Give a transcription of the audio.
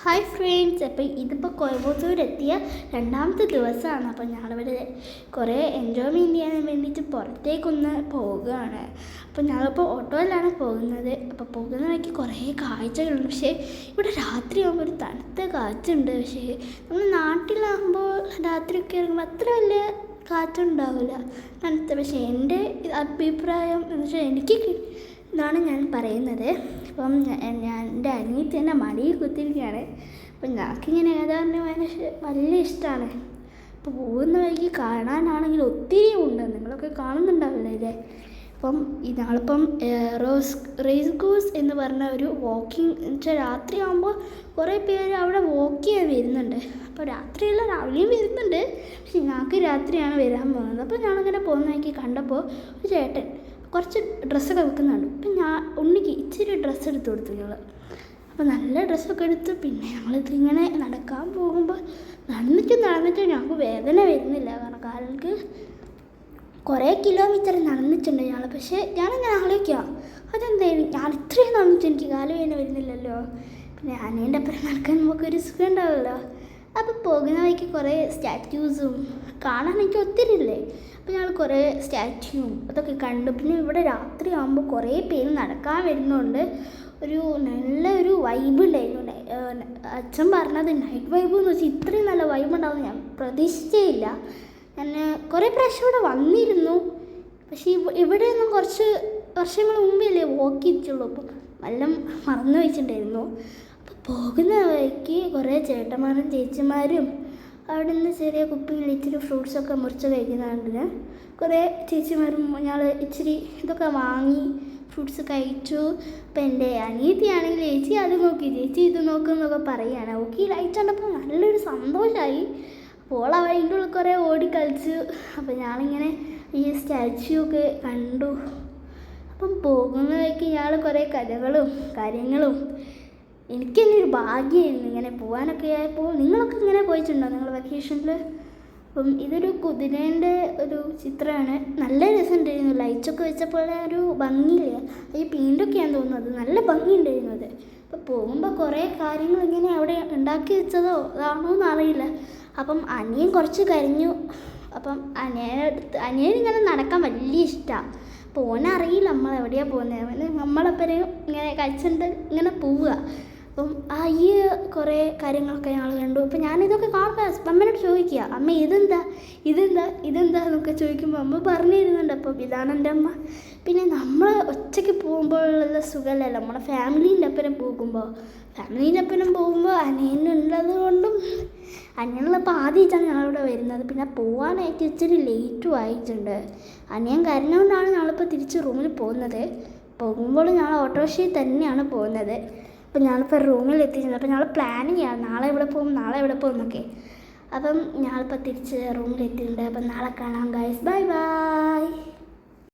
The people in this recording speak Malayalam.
ഹായ് ഫ്രണ്ട്സ്, അപ്പോൾ ഇതിപ്പോൾ കോയമ്പത്തൂരെത്തിയ രണ്ടാമത്തെ ദിവസമാണ്. അപ്പോൾ ഞങ്ങളിവിടെ കുറേ എൻജോയ്മെൻറ്റ് ചെയ്യാൻ വേണ്ടിയിട്ട് പുറത്തേക്കൊന്ന് പോവുകയാണ്. അപ്പോൾ ഞങ്ങളിപ്പോൾ ഓട്ടോയിലാണ് പോകുന്നത്. അപ്പോൾ പോകുന്ന വഴിക്ക് കുറേ കാഴ്ചകളുണ്ട്. പക്ഷേ ഇവിടെ രാത്രിയാകുമ്പോൾ ഒരു തണുത്ത കാറ്റുണ്ട്. പക്ഷേ നമ്മൾ നാട്ടിലാകുമ്പോൾ രാത്രിയൊക്കെ ഇറങ്ങുമ്പോൾ അത്ര വലിയ കാറ്റുണ്ടാവില്ല, തണുത്ത. പക്ഷേ എൻ്റെ അഭിപ്രായം എന്ന് വെച്ചാൽ എനിക്ക് ഇതാണ് ഞാൻ പറയുന്നത്. അപ്പം ഞാൻ എൻ്റെ അനിയത്തി എൻ്റെ മടിയിൽ കുത്തിയിരിക്കുകയാണ്. അപ്പം ഞങ്ങൾക്കിങ്ങനെ ഏതാണ്ട് വലിയ ഇഷ്ടമാണ്. അപ്പോൾ പോകുന്ന വഴിക്ക് കാണാനാണെങ്കിൽ ഒത്തിരി ഉണ്ട്, നിങ്ങളൊക്കെ കാണുന്നുണ്ടാവില്ലേ ഇല്ലേ. അപ്പം ഞങ്ങളിപ്പം റേസ് കോഴ്സ് എന്ന് പറഞ്ഞ ഒരു വാക്കിംഗ് വെച്ചാൽ രാത്രിയാകുമ്പോൾ കുറേ പേര് അവിടെ വാക്ക് ചെയ്യാൻ വരുന്നുണ്ട്. അപ്പോൾ രാത്രിയല്ല, രാവിലെയും വരുന്നുണ്ട്. പക്ഷെ ഞങ്ങൾക്ക് രാത്രിയാണ് വരാൻ പോകുന്നത്. അപ്പോൾ ഞങ്ങളിങ്ങനെ പോകുന്ന വഴിക്ക് കണ്ടപ്പോൾ ഒരു ചേട്ടൻ കുറച്ച് ഡ്രസ്സൊക്കെ വെക്കുന്നുണ്ട്. അപ്പം ഉണ്ണിക്ക് ഇച്ചിരി ഡ്രസ്സ് എടുത്ത് കൊടുത്തു ഞങ്ങൾ. അപ്പോൾ നല്ല ഡ്രസ്സൊക്കെ എടുത്ത് പിന്നെ ഞങ്ങളിതിങ്ങനെ നടക്കാൻ പോകുമ്പോൾ നടന്നിട്ട് ഞങ്ങൾക്ക് വേദന വരുന്നില്ല. കാരണം കാലിക്ക് കുറേ കിലോമീറ്റർ നടന്നിട്ടുണ്ട് ഞങ്ങൾ. പക്ഷേ ഞാനിങ്ങനെ ആലോചിക്കാം, അതെന്തായാലും ഞാൻ ഇത്രയും നടന്നിട്ട് എനിക്ക് കാല് വേദന വരുന്നില്ലല്ലോ. പിന്നെ അനിയൻ്റെ അപ്പുറം നടക്കാൻ നമുക്കൊരു സുഖം ഉണ്ടാവുമല്ലോ. അപ്പോൾ പോകുന്ന വഴിക്ക് കുറേ സ്റ്റാറ്റ്യൂസും കാണാൻ എനിക്ക് ഒത്തിരി ഇല്ലേ. അപ്പോൾ ഞങ്ങൾ കുറേ സ്റ്റാറ്റ്യൂവും അതൊക്കെ കണ്ടു. പിന്നെ ഇവിടെ രാത്രി ആകുമ്പോൾ കുറേ പേര് നടക്കാൻ വരുന്നുണ്ട്. ഒരു നല്ലൊരു വൈബ് ഉണ്ടായിരുന്നു. അച്ഛൻ പറഞ്ഞത് നൈറ്റ് വൈബ് എന്ന് വെച്ചാൽ ഇത്രയും നല്ല വൈബ് ഉണ്ടാവുമെന്ന് ഞാൻ പ്രതീക്ഷിച്ചേ ഇല്ല. ഞാൻ കുറേ പ്രാവശ്യം ഇവിടെ വന്നിരുന്നു. പക്ഷേ ഇവിടെയൊന്നും കുറച്ച് വർഷങ്ങൾ മുമ്പല്ലേ വാക്ക് ചെയ്തിട്ടുള്ളൂ. അപ്പം എല്ലാം മറന്നു വെച്ചിട്ടുണ്ടായിരുന്നു. അപ്പോൾ പോകുന്ന വഴിക്ക് കുറേ ചേട്ടന്മാരും ചേച്ചിമാരും അവിടെ നിന്ന് ചെറിയ കുപ്പിയിൽ ഇച്ചിരി ഫ്രൂട്ട്സൊക്കെ മുറിച്ച് കഴിക്കുന്നുണ്ട്. കുറേ ചേച്ചിമാരും ഞങ്ങൾ ഇച്ചിരി ഇതൊക്കെ വാങ്ങി ഫ്രൂട്ട്സ് കഴിച്ചു. അപ്പം എൻ്റെ അനിയത്തിയാണെങ്കിൽ ചേച്ചി അത് നോക്കി, ചേച്ചി ഇത് നോക്കുന്നൊക്കെ പറയുകയാണ്. ഓക്കെ, ലൈറ്റ് കണ്ടപ്പോൾ നല്ലൊരു സന്തോഷമായി. അപ്പോൾ അതിൻ്റെ ഉള്ളിൽ കുറേ ഓടിക്കളിച്ചു. അപ്പം ഞാനിങ്ങനെ ഈ സ്റ്റാച്യു ഒക്കെ കണ്ടു. അപ്പം പോകുന്ന വഴിക്ക് ഞങ്ങൾ കുറേ കഥകളും കാര്യങ്ങളും എനിക്ക് തന്നെ ഒരു ഭാഗ്യമായിരുന്നു ഇങ്ങനെ പോകാനൊക്കെ ആയപ്പോൾ. നിങ്ങളൊക്കെ ഇങ്ങനെ പോയിട്ടുണ്ടോ നിങ്ങൾ വെക്കേഷനിൽ? അപ്പം ഇതൊരു കുതിരേൻ്റെ ഒരു ചിത്രമാണ്. നല്ല രസമുണ്ടായിരുന്നു. ലൈറ്റ്സൊക്കെ വെച്ചപ്പോൾ ഒരു ഭംഗിയില്ല, ഈ പെയിൻ്റൊക്കെയാണെന്ന് തോന്നുന്നത്. നല്ല ഭംഗിയുണ്ടായിരുന്നു അത്. അപ്പോൾ പോകുമ്പോൾ കുറേ കാര്യങ്ങൾ ഇങ്ങനെ അവിടെ ഉണ്ടാക്കി വെച്ചതോ അതാണോ എന്നറിയില്ല. അപ്പം അനിയൻ കുറച്ച് കരഞ്ഞു. അപ്പം അനിയനിങ്ങനെ നടക്കാൻ വലിയ ഇഷ്ടമാണ്. അപ്പോൾ ഓനറിയില്ല നമ്മളെവിടെയാണ് പോകുന്നത്. നമ്മളെപ്പോഴും ഇങ്ങനെ കഴിച്ചിട്ട് ഇങ്ങനെ പോവുക. അപ്പം ഈ കുറേ കാര്യങ്ങളൊക്കെ ഞങ്ങൾ കണ്ടു. അപ്പം ഞാനിതൊക്കെ കാണുമ്പോൾ അമ്മേനോട് ചോദിക്കുക, അമ്മ ഇതെന്താ എന്നൊക്കെ ചോദിക്കുമ്പോൾ അമ്മ പറഞ്ഞു തരുന്നുണ്ട്. അപ്പം ഇതാണ് എൻ്റെ അമ്മ. പിന്നെ നമ്മൾ ഒറ്റയ്ക്ക് പോകുമ്പോഴുള്ള സുഖമല്ല, നമ്മുടെ ഫാമിലീൻ്റെ ഒപ്പം പോകുമ്പോൾ അനിയനുള്ളത് കൊണ്ടും അനിയനുള്ളപ്പോൾ ആദ്യമായിട്ടാണ് ഞങ്ങളിവിടെ വരുന്നത്. പിന്നെ പോകാനായിട്ട് ഇച്ചിരി ലേറ്റും ആയിട്ടുണ്ട്. അനിയൻ കരഞ്ഞുകൊണ്ടാണ് ഞങ്ങളിപ്പോൾ തിരിച്ച് റൂമിൽ പോകുമ്പോൾ ഞങ്ങൾ ഓട്ടോറിക്ഷയിൽ തന്നെയാണ് പോകുന്നത്. അപ്പോൾ ഞങ്ങളിപ്പോൾ റൂമിൽ എത്തിയിട്ടുണ്ട്. അപ്പോൾ ഞങ്ങൾ പ്ലാനിങ് ചെയ്യാം നാളെ എവിടെ പോകും എന്നൊക്കെ. അപ്പം ഞങ്ങളിപ്പോൾ തിരിച്ച് റൂമിൽ എത്തിയിട്ടുണ്ട്. അപ്പം നാളെ കാണാം ഗൈസ്, ബൈ.